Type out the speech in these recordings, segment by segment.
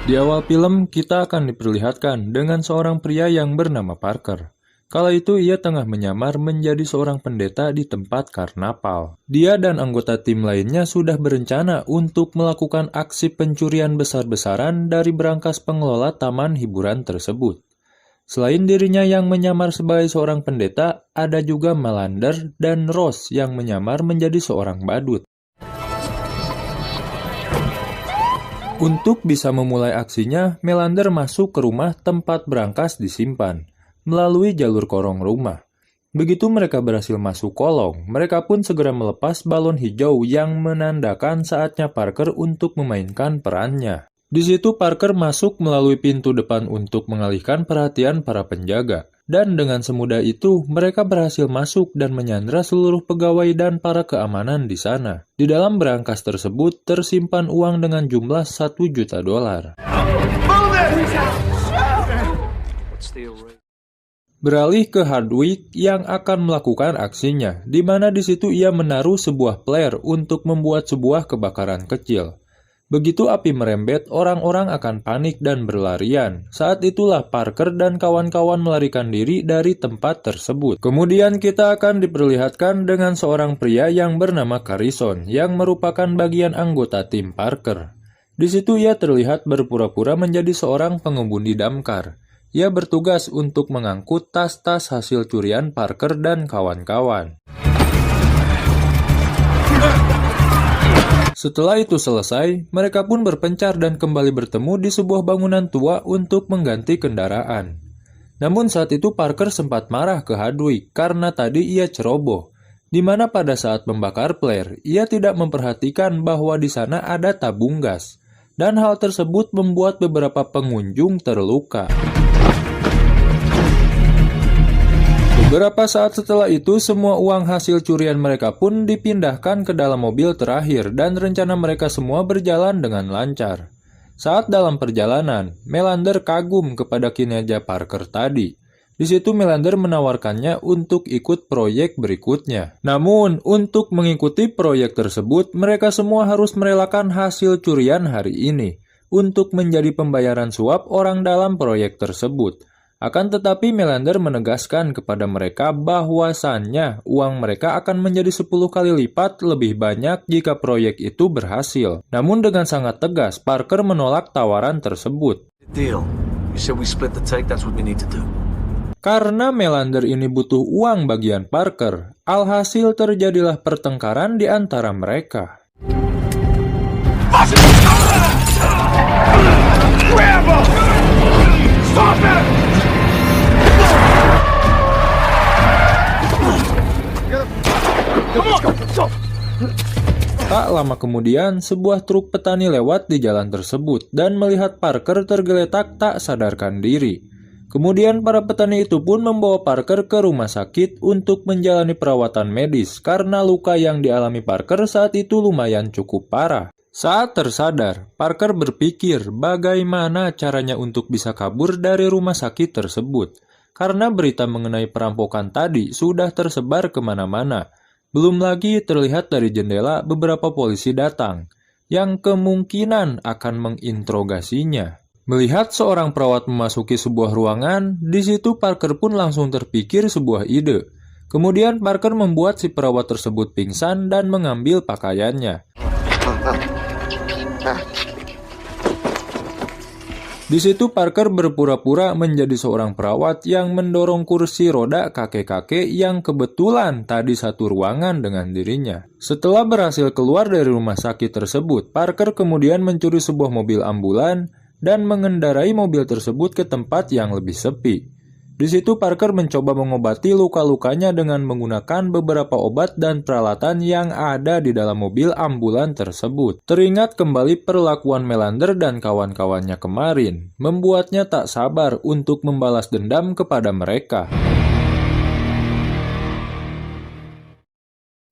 Di awal film, kita akan diperlihatkan dengan seorang pria yang bernama Parker. Kala itu ia tengah menyamar menjadi seorang pendeta di tempat karnaval. Dia dan anggota tim lainnya sudah berencana untuk melakukan aksi pencurian besar-besaran dari berangkas pengelola taman hiburan tersebut. Selain dirinya yang menyamar sebagai seorang pendeta, ada juga Melander dan Rose yang menyamar menjadi seorang badut. Untuk bisa memulai aksinya, Melander masuk ke rumah tempat berangkas disimpan melalui jalur korong rumah. Begitu mereka berhasil masuk kolong, mereka pun segera melepas balon hijau yang menandakan saatnya Parker untuk memainkan perannya. Di situ Parker masuk melalui pintu depan untuk mengalihkan perhatian para penjaga. Dan dengan semudah itu, mereka berhasil masuk dan menyandra seluruh pegawai dan para keamanan di sana. Di dalam berangkas tersebut tersimpan uang dengan jumlah $1 juta. Beralih ke Hardwick yang akan melakukan aksinya, di mana di situ ia menaruh sebuah flare untuk membuat sebuah kebakaran kecil. Begitu api merembet, orang-orang akan panik dan berlarian. Saat itulah Parker dan kawan-kawan melarikan diri dari tempat tersebut. Kemudian kita akan diperlihatkan dengan seorang pria yang bernama Carrison, yang merupakan bagian anggota tim Parker. Di situ ia terlihat berpura-pura menjadi seorang pengemudi damkar. Ia bertugas untuk mengangkut tas-tas hasil curian Parker dan kawan-kawan. Setelah itu selesai, mereka pun berpencar dan kembali bertemu di sebuah bangunan tua untuk mengganti kendaraan. Namun saat itu Parker sempat marah ke Hardwick karena tadi ia ceroboh, di mana pada saat membakar flare, ia tidak memperhatikan bahwa di sana ada tabung gas, dan hal tersebut membuat beberapa pengunjung terluka. Beberapa saat setelah itu, semua uang hasil curian mereka pun dipindahkan ke dalam mobil terakhir dan rencana mereka semua berjalan dengan lancar. Saat dalam perjalanan, Melander kagum kepada kinerja Parker tadi. Di situ Melander menawarkannya untuk ikut proyek berikutnya. Namun, untuk mengikuti proyek tersebut, mereka semua harus merelakan hasil curian hari ini untuk menjadi pembayaran suap orang dalam proyek tersebut. Akan tetapi Melander menegaskan kepada mereka bahwasannya uang mereka akan menjadi 10 kali lipat lebih banyak jika proyek itu berhasil. Namun dengan sangat tegas, Parker menolak tawaran tersebut. Karena Melander ini butuh uang bagian Parker, alhasil terjadilah pertengkaran di antara mereka. Tak lama kemudian, sebuah truk petani lewat di jalan tersebut dan melihat Parker tergeletak tak sadarkan diri. Kemudian para petani itu pun membawa Parker ke rumah sakit untuk menjalani perawatan medis karena luka yang dialami Parker saat itu lumayan cukup parah. Saat tersadar, Parker berpikir bagaimana caranya untuk bisa kabur dari rumah sakit tersebut. Karena berita mengenai perampokan tadi sudah tersebar kemana-mana. Belum lagi terlihat dari jendela beberapa polisi datang, yang kemungkinan akan menginterogasinya. Melihat seorang perawat memasuki sebuah ruangan, di situ Parker pun langsung terpikir sebuah ide. Kemudian Parker membuat si perawat tersebut pingsan dan mengambil pakaiannya. Di situ Parker berpura-pura menjadi seorang perawat yang mendorong kursi roda kakek-kakek yang kebetulan tadi satu ruangan dengan dirinya. Setelah berhasil keluar dari rumah sakit tersebut, Parker kemudian mencuri sebuah mobil ambulan dan mengendarai mobil tersebut ke tempat yang lebih sepi. Di situ Parker mencoba mengobati luka-lukanya dengan menggunakan beberapa obat dan peralatan yang ada di dalam mobil ambulan tersebut. Teringat kembali perlakuan Melander dan kawan-kawannya kemarin, membuatnya tak sabar untuk membalas dendam kepada mereka.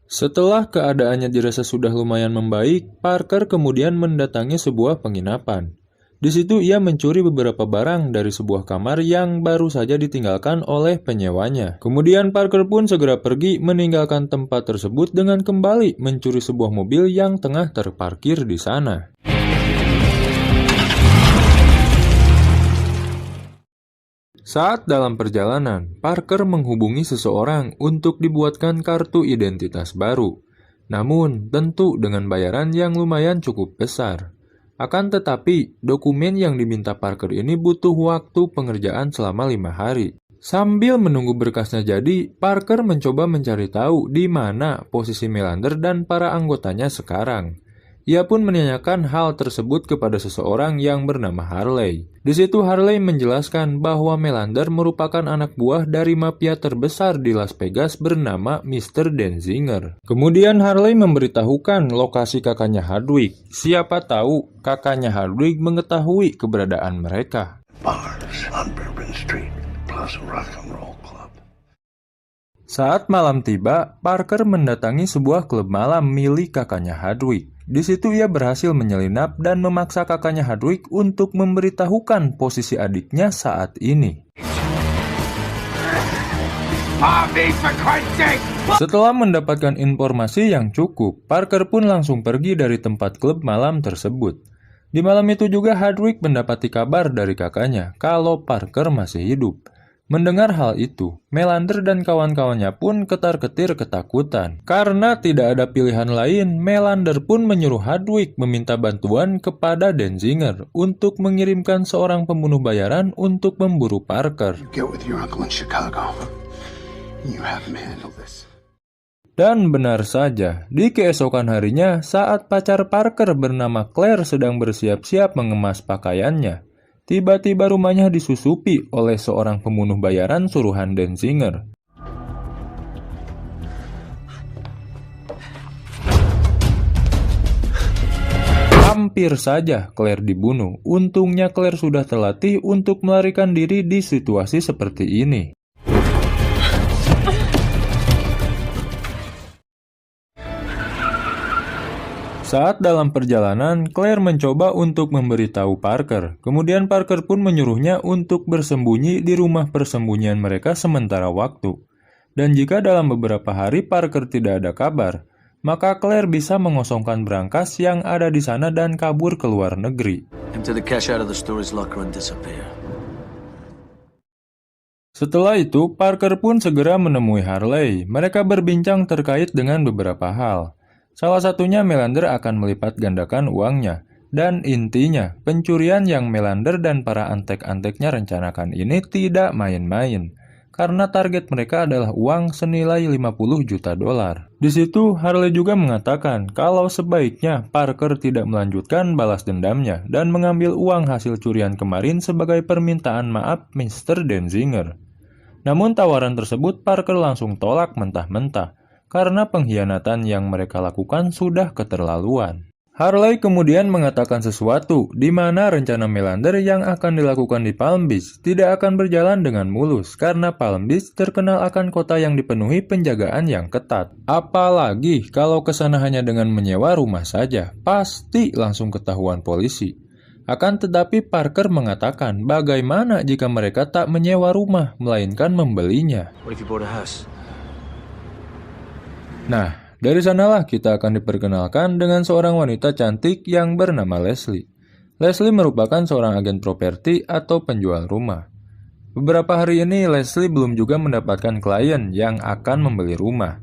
Setelah keadaannya dirasa sudah lumayan membaik, Parker kemudian mendatangi sebuah penginapan. Di situ ia mencuri beberapa barang dari sebuah kamar yang baru saja ditinggalkan oleh penyewanya. Kemudian Parker pun segera pergi meninggalkan tempat tersebut dengan kembali mencuri sebuah mobil yang tengah terparkir di sana. Saat dalam perjalanan, Parker menghubungi seseorang untuk dibuatkan kartu identitas baru. Namun, tentu dengan bayaran yang lumayan cukup besar. Akan tetapi, dokumen yang diminta Parker ini butuh waktu pengerjaan selama 5 hari. Sambil menunggu berkasnya jadi, Parker mencoba mencari tahu di mana posisi Melander dan para anggotanya sekarang. Ia pun menanyakan hal tersebut kepada seseorang yang bernama Harley. Di situ Harley menjelaskan bahwa Melander merupakan anak buah dari mafia terbesar di Las Vegas bernama Mr. Denzinger. Kemudian Harley memberitahukan lokasi kakaknya Hardwick. Siapa tahu kakaknya Hardwick mengetahui keberadaan mereka. Bars on Bourbon Street, plus rock and roll club. Saat malam tiba, Parker mendatangi sebuah klub malam milik kakaknya Hardwick. Di situ ia berhasil menyelinap dan memaksa kakaknya Hardwick untuk memberitahukan posisi adiknya saat ini. Setelah mendapatkan informasi yang cukup, Parker pun langsung pergi dari tempat klub malam tersebut. Di malam itu juga Hardwick mendapati kabar dari kakaknya kalau Parker masih hidup. Mendengar hal itu, Melander dan kawan-kawannya pun ketar-ketir ketakutan. Karena tidak ada pilihan lain, Melander pun menyuruh Hardwick meminta bantuan kepada Denzinger untuk mengirimkan seorang pembunuh bayaran untuk memburu Parker. Dan benar saja, di keesokan harinya saat pacar Parker bernama Claire sedang bersiap-siap mengemas pakaiannya, tiba-tiba rumahnya disusupi oleh seorang pembunuh bayaran suruhan Denzinger. Hampir saja Claire dibunuh. Untungnya Claire sudah terlatih untuk melarikan diri di situasi seperti ini. Saat dalam perjalanan, Claire mencoba untuk memberitahu Parker. Kemudian Parker pun menyuruhnya untuk bersembunyi di rumah persembunyian mereka sementara waktu. Dan jika dalam beberapa hari Parker tidak ada kabar, maka Claire bisa mengosongkan brankas yang ada di sana dan kabur ke luar negeri. Setelah itu, Parker pun segera menemui Harley. Mereka berbincang terkait dengan beberapa hal. Salah satunya Melander akan melipat gandakan uangnya. Dan intinya, pencurian yang Melander dan para antek-anteknya rencanakan ini tidak main-main. Karena target mereka adalah uang senilai 50 juta dolar. Di situ, Harley juga mengatakan kalau sebaiknya Parker tidak melanjutkan balas dendamnya dan mengambil uang hasil curian kemarin sebagai permintaan maaf Mr. Denzinger. Namun tawaran tersebut Parker langsung tolak mentah-mentah. Karena pengkhianatan yang mereka lakukan sudah keterlaluan. Harley kemudian mengatakan sesuatu di mana rencana Melander yang akan dilakukan di Palm Beach tidak akan berjalan dengan mulus karena Palm Beach terkenal akan kota yang dipenuhi penjagaan yang ketat. Apalagi kalau kesana hanya dengan menyewa rumah saja, pasti langsung ketahuan polisi. Akan tetapi Parker mengatakan bagaimana jika mereka tak menyewa rumah, melainkan membelinya. Nah, dari sanalah kita akan diperkenalkan dengan seorang wanita cantik yang bernama Leslie. Leslie merupakan seorang agen properti atau penjual rumah. Beberapa hari ini Leslie belum juga mendapatkan klien yang akan membeli rumah.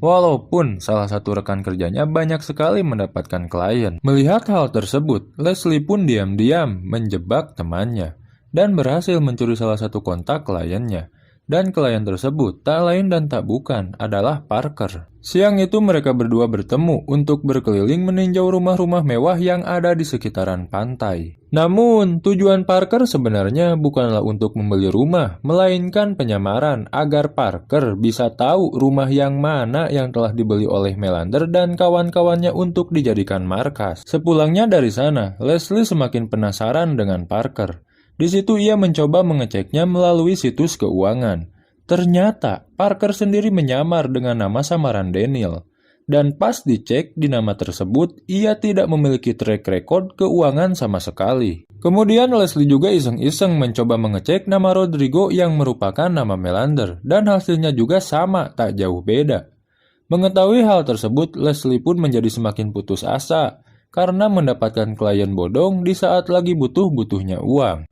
Walaupun salah satu rekan kerjanya banyak sekali mendapatkan klien. Melihat hal tersebut, Leslie pun diam-diam menjebak temannya dan berhasil mencuri salah satu kontak kliennya. Dan klien tersebut tak lain dan tak bukan adalah Parker. Siang itu mereka berdua bertemu untuk berkeliling meninjau rumah-rumah mewah yang ada di sekitaran pantai. Namun, tujuan Parker sebenarnya bukanlah untuk membeli rumah, melainkan penyamaran agar Parker bisa tahu rumah yang mana yang telah dibeli oleh Melander dan kawan-kawannya untuk dijadikan markas. Sepulangnya dari sana, Leslie semakin penasaran dengan Parker. Di situ ia mencoba mengeceknya melalui situs keuangan. Ternyata Parker sendiri menyamar dengan nama samaran Daniel. Dan pas dicek di nama tersebut, ia tidak memiliki track record keuangan sama sekali. Kemudian Leslie juga iseng-iseng mencoba mengecek nama Rodrigo yang merupakan nama Melander. Dan hasilnya juga sama, tak jauh beda. Mengetahui hal tersebut, Leslie pun menjadi semakin putus asa karena mendapatkan klien bodong di saat lagi butuh-butuhnya uang.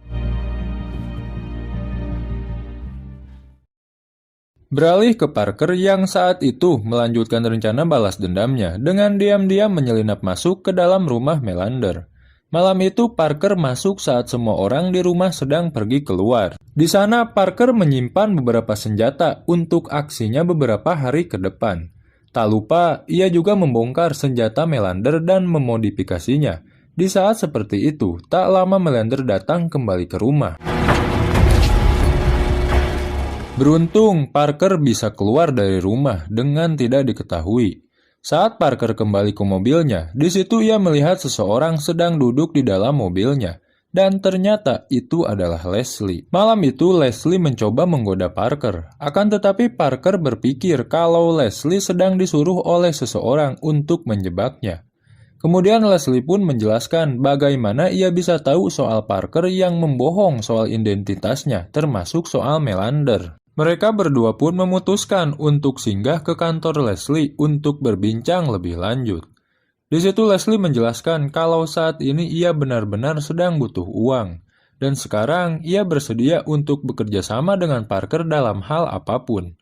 Beralih ke Parker yang saat itu melanjutkan rencana balas dendamnya dengan diam-diam menyelinap masuk ke dalam rumah Melander. Malam itu Parker masuk saat semua orang di rumah sedang pergi keluar. Di sana Parker menyimpan beberapa senjata untuk aksinya beberapa hari ke depan. Tak lupa, ia juga membongkar senjata Melander dan memodifikasinya. Di saat seperti itu, tak lama Melander datang kembali ke rumah. Beruntung, Parker bisa keluar dari rumah dengan tidak diketahui. Saat Parker kembali ke mobilnya, di situ ia melihat seseorang sedang duduk di dalam mobilnya. Dan ternyata itu adalah Leslie. Malam itu Leslie mencoba menggoda Parker. Akan tetapi Parker berpikir kalau Leslie sedang disuruh oleh seseorang untuk menjebaknya. Kemudian Leslie pun menjelaskan bagaimana ia bisa tahu soal Parker yang membohong soal identitasnya, termasuk soal Melander. Mereka berdua pun memutuskan untuk singgah ke kantor Leslie untuk berbincang lebih lanjut. Di situ Leslie menjelaskan kalau saat ini ia benar-benar sedang butuh uang, dan sekarang ia bersedia untuk bekerja sama dengan Parker dalam hal apapun.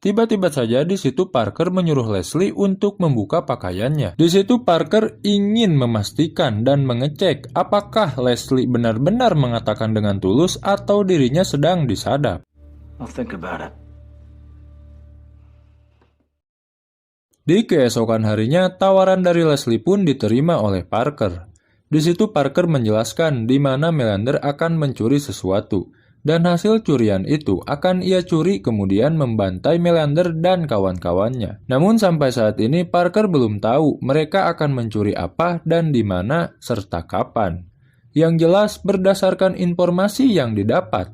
Tiba-tiba saja di situ Parker menyuruh Leslie untuk membuka pakaiannya. Di situ Parker ingin memastikan dan mengecek apakah Leslie benar-benar mengatakan dengan tulus atau dirinya sedang disadap. I'll think about it. Di keesokan harinya, tawaran dari Leslie pun diterima oleh Parker. Di situ Parker menjelaskan di mana Melander akan mencuri sesuatu, dan hasil curian itu akan ia curi kemudian membantai Melander dan kawan-kawannya. Namun sampai saat ini Parker belum tahu mereka akan mencuri apa dan di mana serta kapan. Yang jelas berdasarkan informasi yang didapat,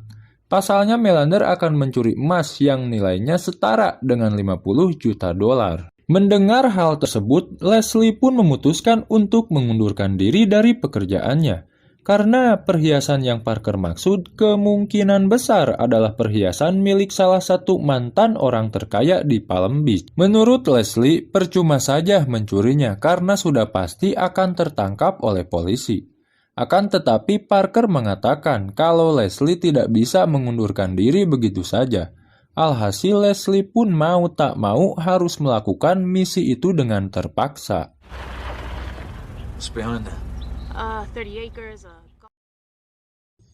pasalnya Melander akan mencuri emas yang nilainya setara dengan 50 juta dolar. Mendengar hal tersebut, Leslie pun memutuskan untuk mengundurkan diri dari pekerjaannya. Karena perhiasan yang Parker maksud kemungkinan besar adalah perhiasan milik salah satu mantan orang terkaya di Palm Beach. Menurut Leslie, percuma saja mencurinya karena sudah pasti akan tertangkap oleh polisi. Akan tetapi Parker mengatakan kalau Leslie tidak bisa mengundurkan diri begitu saja. Alhasil Leslie pun mau tak mau harus melakukan misi itu dengan terpaksa. What's behind that? 30 acres.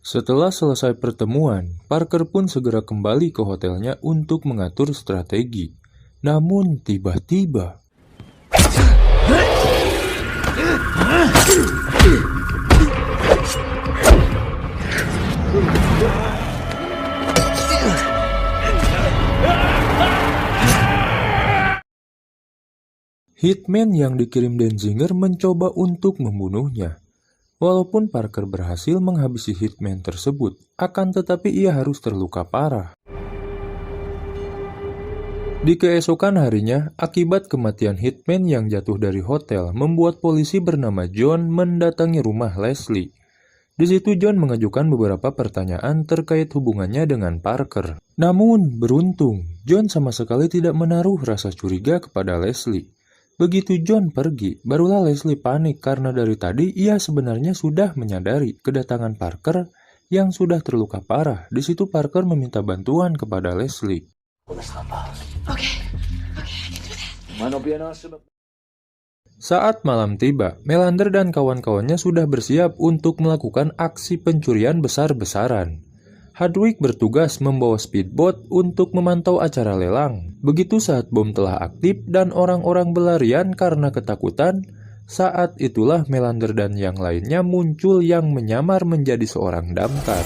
Setelah selesai pertemuan, Parker pun segera kembali ke hotelnya untuk mengatur strategi. Namun tiba-tiba hitman yang dikirim Denzinger mencoba untuk membunuhnya. Walaupun Parker berhasil menghabisi hitman tersebut, akan tetapi ia harus terluka parah. Di keesokan harinya, akibat kematian hitman yang jatuh dari hotel membuat polisi bernama John mendatangi rumah Leslie. Di situ John mengajukan beberapa pertanyaan terkait hubungannya dengan Parker. Namun, beruntung, John sama sekali tidak menaruh rasa curiga kepada Leslie. Begitu John pergi, barulah Leslie panik karena dari tadi ia sebenarnya sudah menyadari kedatangan Parker yang sudah terluka parah. Di situ Parker meminta bantuan kepada Leslie. Okay, I can do that. Saat malam tiba, Melander dan kawan-kawannya sudah bersiap untuk melakukan aksi pencurian besar-besaran. Hardwick bertugas membawa speedboat untuk memantau acara lelang. Begitu saat bom telah aktif dan orang-orang berlarian karena ketakutan, saat itulah Melander dan yang lainnya muncul yang menyamar menjadi seorang damkar.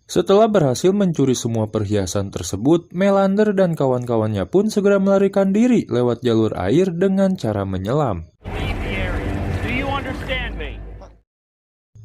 Setelah berhasil mencuri semua perhiasan tersebut, Melander dan kawan-kawannya pun segera melarikan diri lewat jalur air dengan cara menyelam.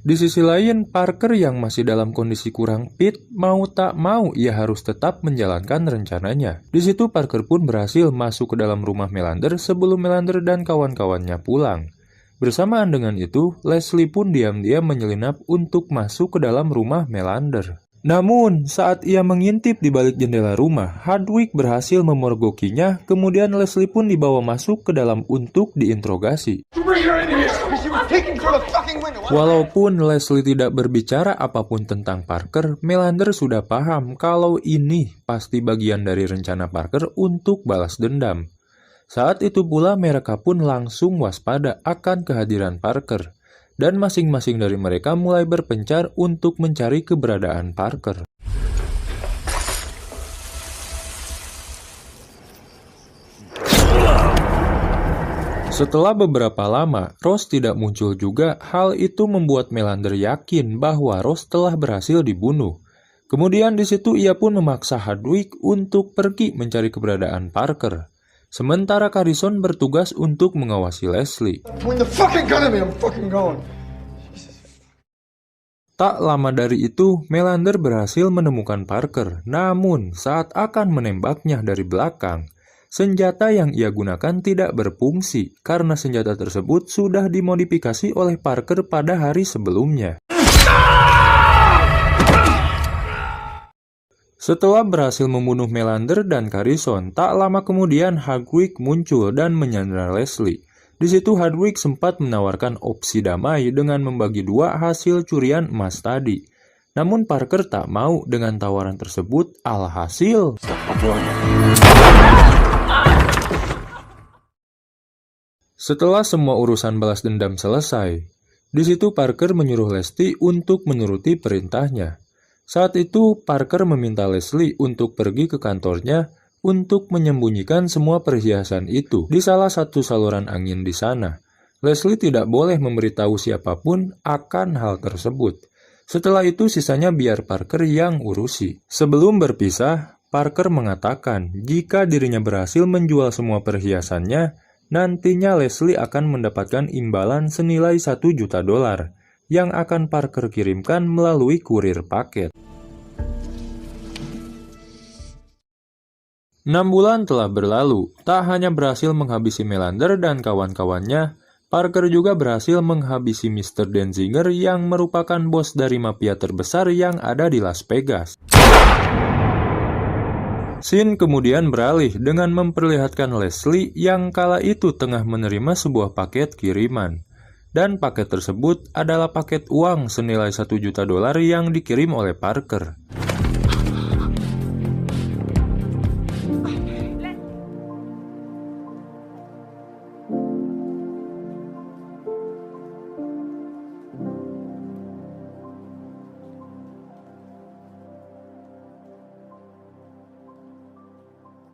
Di sisi lain, Parker yang masih dalam kondisi kurang fit, mau tak mau ia harus tetap menjalankan rencananya. Di situ Parker pun berhasil masuk ke dalam rumah Melander sebelum Melander dan kawan-kawannya pulang. Bersamaan dengan itu, Leslie pun diam-diam menyelinap untuk masuk ke dalam rumah Melander. Namun, saat ia mengintip di balik jendela rumah, Hardwick berhasil memorgokinya, kemudian Leslie pun dibawa masuk ke dalam untuk diinterogasi. peeking through the fucking window. Walaupun Leslie tidak berbicara apapun tentang Parker, Melander sudah paham kalau ini pasti bagian dari rencana Parker untuk balas dendam. Saat itu pula mereka pun langsung waspada akan kehadiran Parker, dan masing-masing dari mereka mulai berpencar untuk mencari keberadaan Parker. Setelah beberapa lama, Ross tidak muncul juga. Hal itu membuat Melander yakin bahwa Ross telah berhasil dibunuh. Kemudian di situ ia pun memaksa Hardwick untuk pergi mencari keberadaan Parker. Sementara Garrison bertugas untuk mengawasi Leslie. Point the fucking gun at me, I'm fucking going. Tak lama dari itu, Melander berhasil menemukan Parker. Namun, saat akan menembaknya dari belakang, senjata yang ia gunakan tidak berfungsi karena senjata tersebut sudah dimodifikasi oleh Parker pada hari sebelumnya. Setelah berhasil membunuh Melander dan Garrison, tak lama kemudian Hardwick muncul dan menyandera Leslie. Di situ Hardwick sempat menawarkan opsi damai dengan membagi dua hasil curian emas tadi. Namun Parker tak mau dengan tawaran tersebut, alhasil setelah semua urusan balas dendam selesai, di situ Parker menyuruh Leslie untuk menuruti perintahnya. Saat itu, Parker meminta Leslie untuk pergi ke kantornya untuk menyembunyikan semua perhiasan itu di salah satu saluran angin di sana. Leslie tidak boleh memberitahu siapapun akan hal tersebut. Setelah itu, sisanya biar Parker yang urusi. Sebelum berpisah, Parker mengatakan jika dirinya berhasil menjual semua perhiasannya, nantinya Leslie akan mendapatkan imbalan senilai $1 juta yang akan Parker kirimkan melalui kurir paket. 6 bulan telah berlalu. Tak hanya berhasil menghabisi Melander dan kawan-kawannya, Parker juga berhasil menghabisi Mr. Denzinger yang merupakan bos dari mafia terbesar yang ada di Las Vegas. Scene kemudian beralih dengan memperlihatkan Leslie yang kala itu tengah menerima sebuah paket kiriman. Dan paket tersebut adalah paket uang senilai $1 juta yang dikirim oleh Parker.